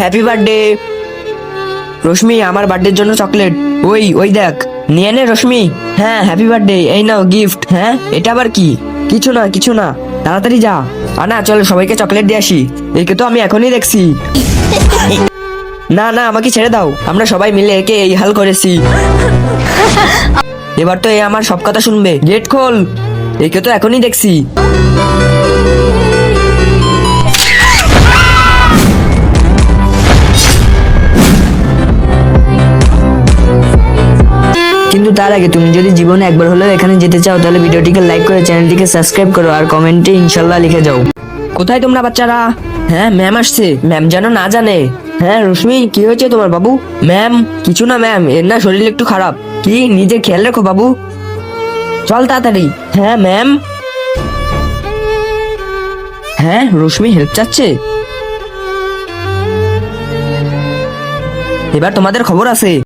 Happy birthday. রশ্মি, আমার বার্থডের জন্য চকলেট। ওই ওই দেখ, নিয়ে নে রশ্মি। হ্যাঁ, হ্যাপি বার্থডে, এই নাও গিফট। হ্যাঁ, এটা আবার কি? কিছু না কিছু না, তাড়াতাড়ি যা। আনা, চল সবাইকে চকলেট দিয়ে আসি। একে তো আমি এখনই দেখছি। না না, আমাকে ছেড়ে দাও, আমরা সবাই মিলে একে এই হাল করেছি। এবার তো এ আমার সব কথা শুনবে। গেট খোল, একে তো এখনই দেখছি। কিন্তু তার আগে তুমি যদি জীবনে একবার হলেও এখানে যেতে চাও তাহলে ভিডিওটিকে লাইক করে চ্যানেলটিকে সাবস্ক্রাইব করো আর কমেন্টে ইনশাল্লাহ লিখে যাও। কোথায় তোমরা বাচ্চারা? হ্যাঁ, ম্যাম আসছে। ম্যাম যেন না জানে। হ্যাঁ রশ্মি, কি হয়েছে তোমার বাবু? ম্যাম কিছু না ম্যাম, এর না শরীর একটু খারাপ। কি, নিজের খেয়াল রেখো বাবু, চল তাড়াতাড়ি। হ্যাঁ ম্যাম। হ্যাঁ, রশ্মি হেল্প চাচ্ছে। এবার তোমাদের খবর আছে।